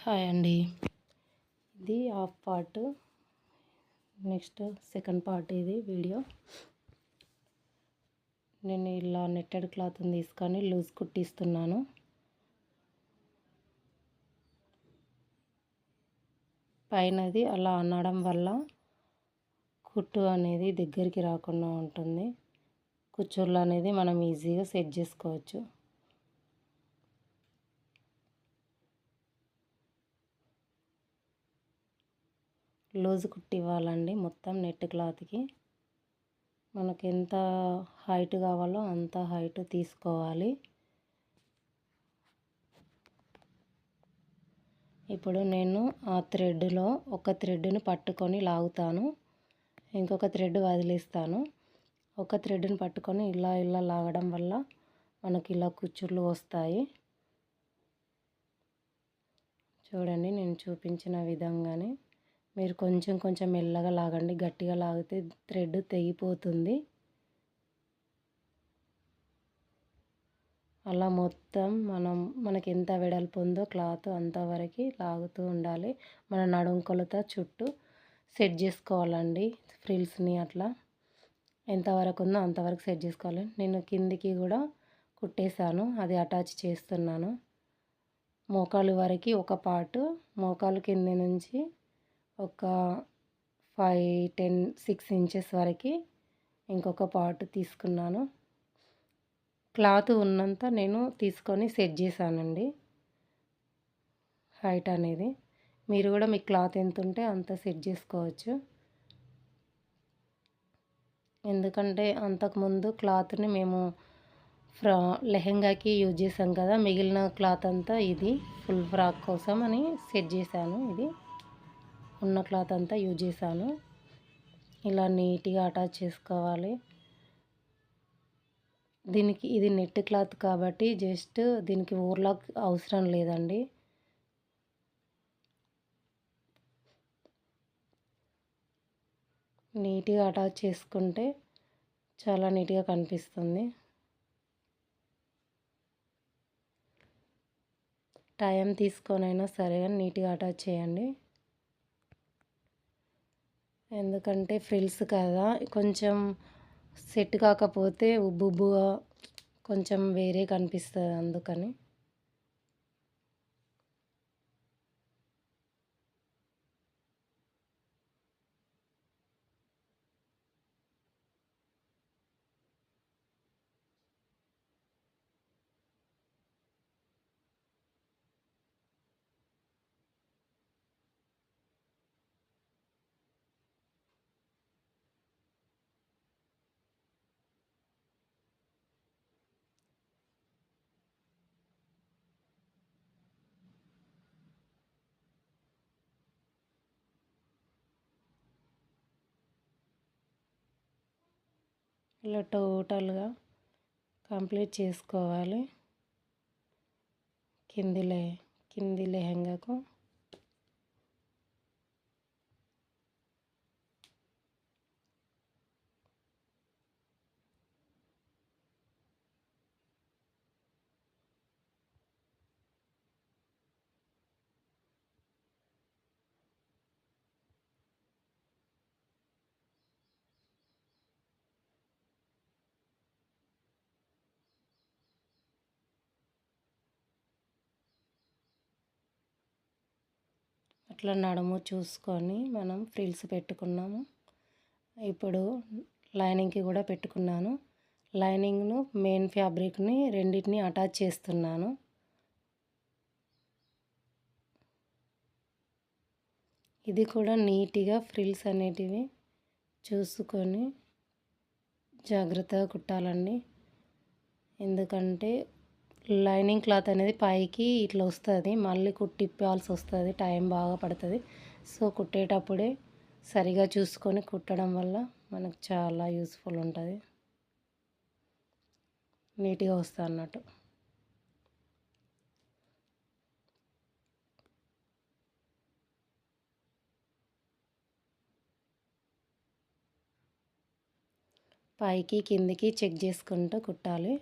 Hi అండి. ఇది half part. Next second part ఇది వీడియో. నేను ఇలా నెట్టెడ్ క్లాత్ని తీసుకొని లూజ్ కుట్టిస్తున్నాను. పైనది అలా అనడం వల్ల కుట్టు అనేది దగ్గరికి రాకుండా ఉంటుంది. కుచ్చుళ్ళు అనేది మనం ఈజీగా సెట్ చేసుకోవచ్చు. లూజ్ కుట్టి ఇవ్వాలండి మొత్తం నెట్ క్లాత్కి. మనకు ఎంత హైట్ కావాలో అంత హైట్ తీసుకోవాలి. ఇప్పుడు నేను ఆ థ్రెడ్లో ఒక థ్రెడ్ని పట్టుకొని లాగుతాను, ఇంకొక థ్రెడ్ వదిలేస్తాను. ఒక థ్రెడ్ని పట్టుకొని ఇలా లాగడం వల్ల మనకి ఇలా కుచ్చుళ్ళు వస్తాయి. చూడండి, నేను చూపించిన విధంగానే మీరు కొంచెం కొంచెం మెల్లగా లాగండి. గట్టిగా లాగితే థ్రెడ్ తెగిపోతుంది. అలా మొత్తం మనకి ఎంత వెడల్పు ఉందో క్లాత్ అంతవరకు లాగుతూ ఉండాలి. మన నడుం కొలత చుట్టూ సెట్ చేసుకోవాలండి. ఫ్రిల్స్ని అట్లా ఎంతవరకు ఉందో అంతవరకు సెట్ చేసుకోవాలి. నేను కిందికి కూడా కుట్టేశాను, అది అటాచ్ చేస్తున్నాను. మోకాలు వరకు ఒక పార్టు, మోకాలు కింద నుంచి ఒక 6 ఇంచెస్ వరకు ఇంకొక పార్ట్ తీసుకున్నాను. క్లాత్ ఉన్నంత నేను తీసుకొని సెట్ చేశానండి హైట్ అనేది. మీరు కూడా మీ క్లాత్ ఎంత ఉంటే అంత సెట్ చేసుకోవచ్చు. ఎందుకంటే అంతకుముందు క్లాత్ని మేము లెహెంగాకి యూజ్ చేసాం కదా, మిగిలిన క్లాత్ అంతా ఇది ఫుల్ ఫ్రాక్ కోసం అని సెట్ చేశాను. ఇది ఉన్న క్లాత్ అంతా యూజ్ చేశాను. ఇలా నీట్గా అటాచ్ చేసుకోవాలి. దీనికి ఇది నెట్ క్లాత్ కాబట్టి జస్ట్ దీనికి ఓవర్లాక్ అవసరం లేదండి. నీట్గా అటాచ్ చేసుకుంటే చాలా నీట్గా కనిపిస్తుంది. టైం తీసుకొనైనా సరే నీట్గా అటాచ్ చేయండి. ఎందుకంటే ఫ్రిల్స్ కదా, కొంచెం సెట్ కాకపోతే ఉబ్బుగా కొంచెం వేరే కనిపిస్తుంది, అందుకని. ఇలా టోటల్గా కంప్లీట్ చేసుకోవాలి. కింది లెహంగాకు అట్లా నడుము చూసుకొని మనం ఫ్రిల్స్ పెట్టుకున్నాము. ఇప్పుడు లైనింగ్కి కూడా పెట్టుకున్నాను. లైనింగ్ను మెయిన్ ఫ్యాబ్రిక్ని రెండింటిని అటాచ్ చేస్తున్నాను. ఇది కూడా నీట్గా ఫ్రిల్స్ అనేటివి చూసుకొని జాగ్రత్తగా కుట్టాలండి. ఎందుకంటే లైనింగ్ క్లాత్ అనేది పైకి ఇట్లా వస్తుంది, మళ్ళీ కుట్టిప్పాల్సి వస్తుంది, టైం బాగా పడుతుంది. సో కుట్టేటప్పుడే సరిగా చూసుకొని కుట్టడం వల్ల మనకు చాలా యూస్ఫుల్ ఉంటుంది, నీట్గా వస్తుంది అన్నట్టు. పైకి కిందికి చెక్ చేసుకుంటూ కుట్టాలి.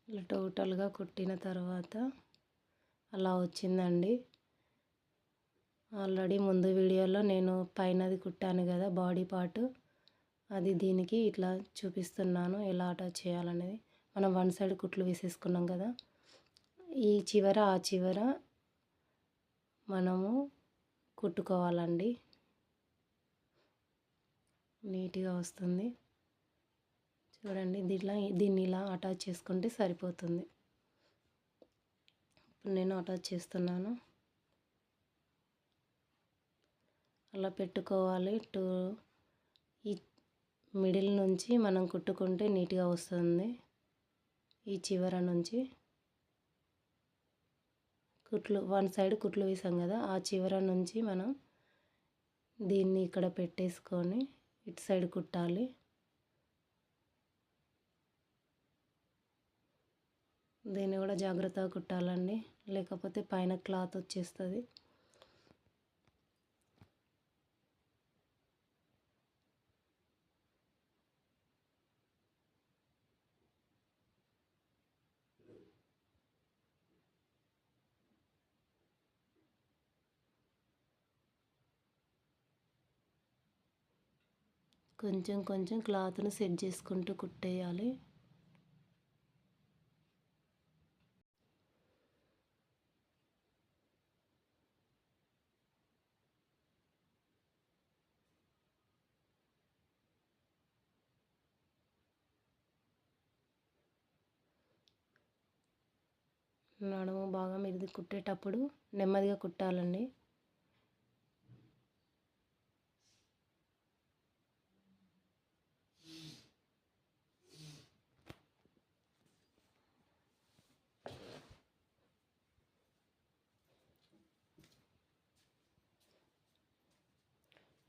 ఇలా టోటల్గా కుట్టిన తర్వాత అలా వచ్చిందండి. ఆల్రెడీ ముందు వీడియోలో నేను పైనది కుట్టాను కదా బాడీ పార్ట్, అది దీనికి ఇట్లా చూపిస్తున్నాను ఎలా అటాచ్ చేయాలనేది. మనం వన్ సైడ్ కుట్లు వేసేసుకున్నాం కదా, ఈ చివర ఆ చివర మనము కుట్టుకోవాలండి. నీట్గా వస్తుంది చూడండి. దీన్ని ఇలా అటాచ్ చేసుకుంటే సరిపోతుంది. ఇప్పుడు నేను అటాచ్ చేస్తున్నాను. అలా పెట్టుకోవాలి. ఈ మిడిల్ నుంచి మనం కుట్టుకుంటే నీట్గా వస్తుంది. ఈ చివర నుంచి కుట్లు వన్ సైడ్ కుట్లు వేసాం కదా, ఆ చివర నుంచి మనం దీన్ని ఇక్కడ పెట్టేసుకొని ఇటు సైడ్ కుట్టాలి. దీన్ని కూడా జాగ్రత్తగా కుట్టాలండి, లేకపోతే పైన క్లాత్ వచ్చేస్తుంది. కొంచెం కొంచెం క్లాత్ను సెట్ చేసుకుంటూ కుట్టేయాలి. నడుము భాగం ఇది కుట్టేటప్పుడు నెమ్మదిగా కుట్టాలండి.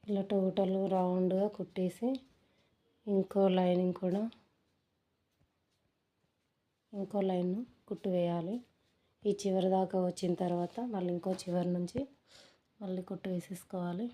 ఇలా టోటల్ రౌండ్గా కుట్టేసి ఇంకో లైన్ కుట్టు వేయాలి. ఈ చివరి దాకా వచ్చిన తర్వాత మళ్ళీ ఇంకో చివరి నుంచి మళ్ళీ కుట్టు వేసేసుకోవాలి.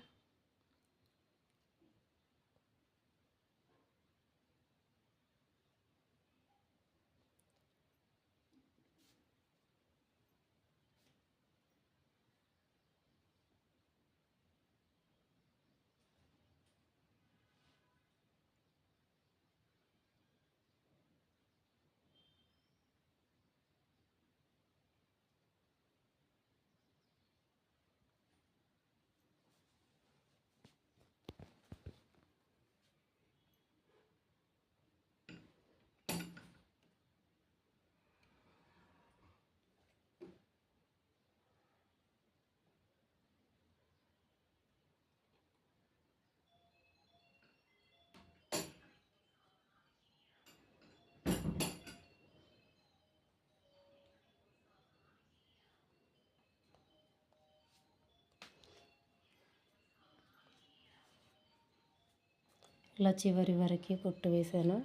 ఇలా చివరి వరకు కుట్టు వేసాను.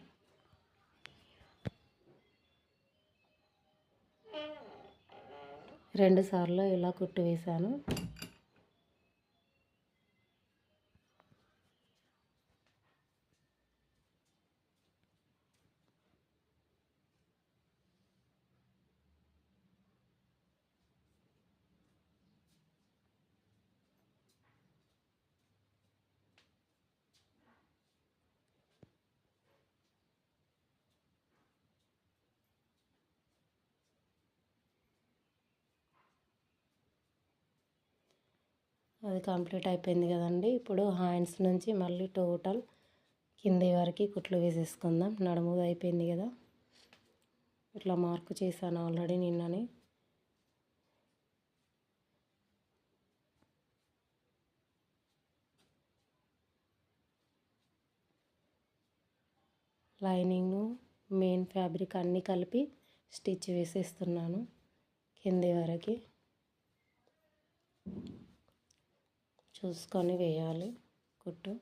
రెండు సార్లు ఇలా కుట్టు వేసాను. అది కంప్లీట్ అయిపోయింది కదండి. ఇప్పుడు హ్యాండ్స్ నుంచి మళ్ళీ టోటల్ కింది వరకు కుట్లు వేసేసుకుందాం. నడుము అయిపోయింది కదా, ఇట్లా మార్కు చేశాను ఆల్రెడీ నిన్ననే. లైనింగ్ మెయిన్ ఫ్యాబ్రిక్ అన్నీ కలిపి స్టిచ్ వేసేస్తున్నాను కింది వరకు. చూసుకొని వేయాలి కుట్టు.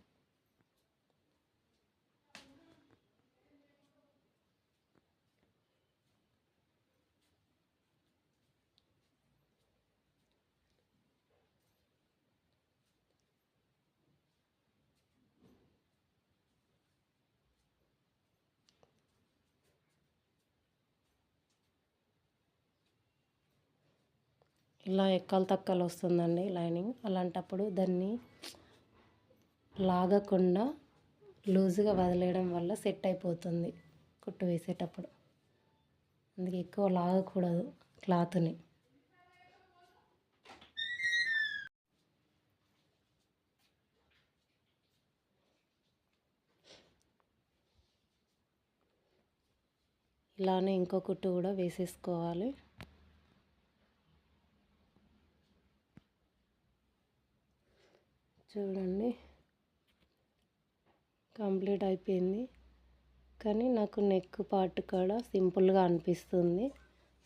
ఇలా ఎక్కలు తక్కలు వస్తుందండి లైనింగ్. అలాంటప్పుడు దాన్ని లాగకుండా లూజుగా వదిలేయడం వల్ల సెట్ అయిపోతుంది కుట్టు వేసేటప్పుడు. అందుకే ఎక్కువ లాగకూడదు క్లాత్ని. ఇలానే ఇంకో కుట్టు కూడా వేసేసుకోవాలి. చూడండి కంప్లీట్ అయిపోయింది. కానీ నాకు నెక్ పార్ట్ కాడ సింపుల్గా అనిపిస్తుంది.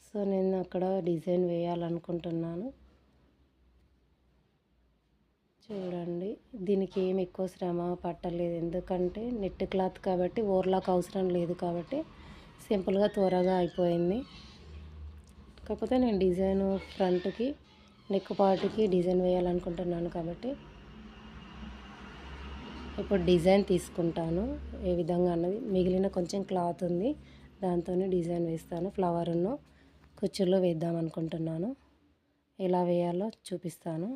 సో నేను అక్కడ డిజైన్ వేయాలనుకుంటున్నాను. చూడండి దీనికి ఏమి ఎక్కువ శ్రమ పట్టలేదు, ఎందుకంటే నెట్ క్లాత్ కాబట్టి ఓవర్లాక్ అవసరం లేదు కాబట్టి సింపుల్గా త్వరగా అయిపోయింది. కాకపోతే నేను డిజైన్ ఫ్రంట్కి నెక్ పార్ట్కి డిజైన్ వేయాలనుకుంటున్నాను కాబట్టి ఇప్పుడు డిజైన్ తీసుకుంటాను ఏ విధంగా అన్నది. మిగిలిన కొంచెం క్లాత్ ఉంది, దాంతో డిజైన్ వేస్తాను. ఫ్లవర్ను కుచ్చుల్లో వేద్దాం అనుకుంటున్నాను. ఎలా వేయాలో చూపిస్తాను.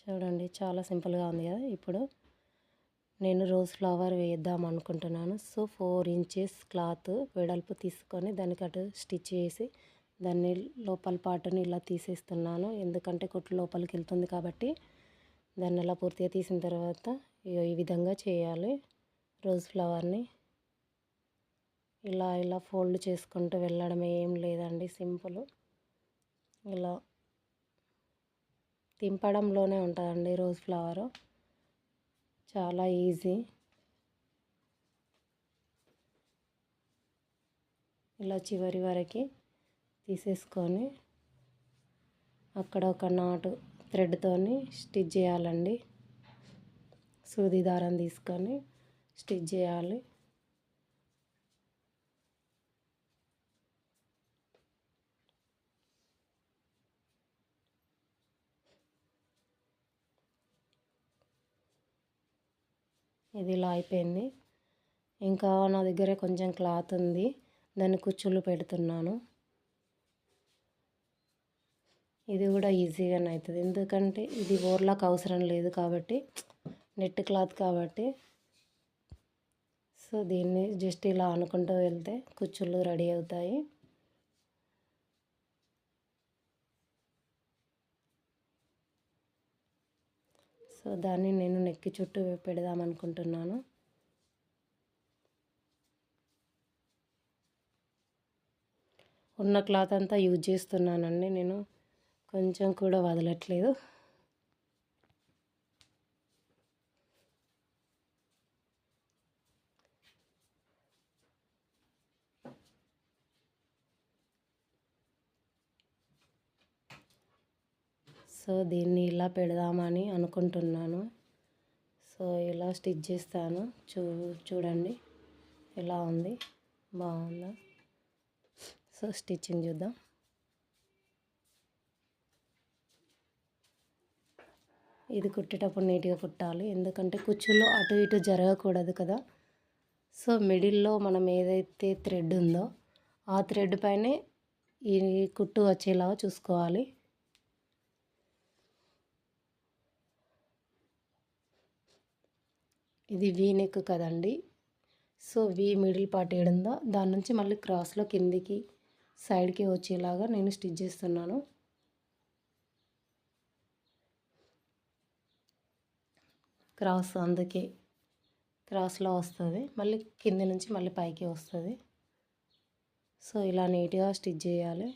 చూడండి చాలా సింపుల్గా ఉంది కదా. ఇప్పుడు నేను రోజ్ ఫ్లవర్ వేద్దాం అనుకుంటున్నాను. సో 4 ఇంచెస్ క్లాత్ వెడల్పు తీసుకొని దానికి అటు స్టిచ్ చేసి దాన్ని లోపల పాటుని ఇలా తీసేస్తున్నాను. ఎందుకంటే కుట్లు లోపలికి వెళ్తుంది కాబట్టి దాన్ని అలా పూర్తిగా తీసిన తర్వాత ఈ విధంగా చేయాలి. రోజ్ ఫ్లవర్ని ఇలా ఫోల్డ్ చేసుకుంటూ వెళ్ళడం, ఏం లేదండి, సింపుల్. ఇలా తింపడంలోనే ఉంటుందండి రోజ్ ఫ్లవరు, చాలా ఈజీ. ఇలా చివరి వరకు తీసేసుకొని అక్కడ ఒక నాటు థ్రెడ్తోని స్టిచ్ చేయాలండి. సూది దారం తీసుకొని స్టిచ్ చేయాలి. ఇది ఇలా అయిపోయింది. ఇంకా నా దగ్గర కొంచెం క్లాత్ ఉంది, దాన్ని కుచ్చులు పెడుతున్నాను. ఇది కూడా ఈజీగానే అవుతుంది, ఎందుకంటే ఇది ఓవర్లాక్ అవసరం లేదు కాబట్టి, నెట్ క్లాత్ కాబట్టి. సో దీన్ని జస్ట్ ఇలా అనుకుంటూ వెళ్తే కుచ్చులు రెడీ అవుతాయి. సో దాన్ని నేను నెక్ చుట్టూ పెడదాం అనుకుంటున్నాను. ఉన్న క్లాత్ అంతా యూజ్ చేస్తున్నానండి నేను, కొంచెం కూడా వదలట్లేదు. సో దీన్ని ఇలా పెడదామని అనుకుంటున్నాను. సో ఇలా స్టిచ్ చేస్తాను. చూడండి ఎలా ఉంది, బాగుందా? సో స్టిచ్చింగ్ చూద్దాం. ఇది కుట్టేటప్పుడు నీట్గా కుట్టాలి, ఎందుకంటే కుచ్చుల్లో అటు ఇటు జరగకూడదు కదా. సో మిడిల్లో మనం ఏదైతే థ్రెడ్ ఉందో ఆ థ్రెడ్ పైనే ఈ కుట్టు వచ్చేలాగా చూసుకోవాలి. ఇది వీ నెక్ కదండి. సో వీ మిడిల్ పార్ట్ ఏడుందో దాని నుంచి మళ్ళీ క్రాస్లో కిందికి సైడ్కి వచ్చేలాగా నేను స్టిచ్ చేస్తున్నాను. క్రాస్ అందుకే క్రాస్లో వస్తుంది, మళ్ళీ కింద నుంచి మళ్ళీ పైకి వస్తుంది. సో ఇలా నీట్గా స్టిచ్ చేయాలి.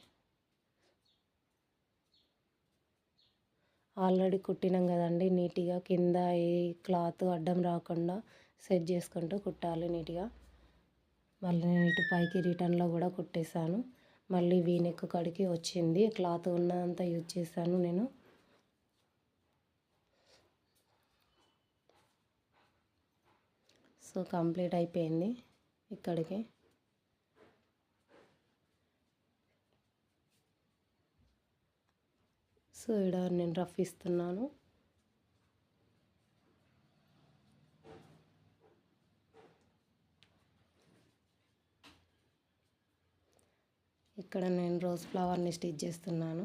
ఆల్రెడీ కుట్టినాం కదండి, నీట్గా కింద ఏ క్లాత్ అడ్డం రాకుండా సెట్ చేసుకుంటూ కుట్టాలి నీట్గా. మళ్ళీ నేను ఇటు పైకి రిటర్న్లో కూడా కుట్టేశాను. మళ్ళీ వీ నెక్ కాడికి వచ్చింది, క్లాత్ ఉన్నదంతా యూజ్ చేశాను నేను. సో కంప్లీట్ అయిపోయింది ఇక్కడికి. సో ఇక్కడ నేను రఫ్ ఇస్తున్నాను. ఇక్కడ నేను రోజ్ ఫ్లవర్ని స్టిచ్ చేస్తున్నాను.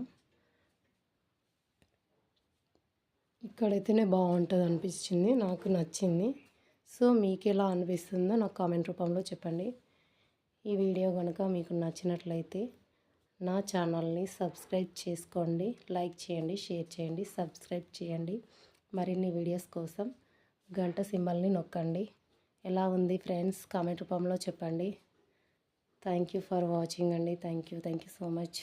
ఇక్కడైతేనే బాగుంటుంది అనిపించింది, నాకు నచ్చింది. సో మీకు ఎలా అనిపిస్తుందో నాకు కామెంట్ రూపంలో చెప్పండి. ఈ వీడియో కనుక మీకు నచ్చినట్లయితే నా ఛానల్ని సబ్స్క్రైబ్ చేసుకోండి, లైక్ చేయండి, షేర్ చేయండి, సబ్స్క్రైబ్ చేయండి. మరిన్ని వీడియోస్ కోసం గంట సింబల్ని నొక్కండి. ఎలా ఉంది ఫ్రెండ్స్ కామెంట్ రూపంలో చెప్పండి. థ్యాంక్ యూ ఫర్ వాచింగ్ అండి. Thank you so much.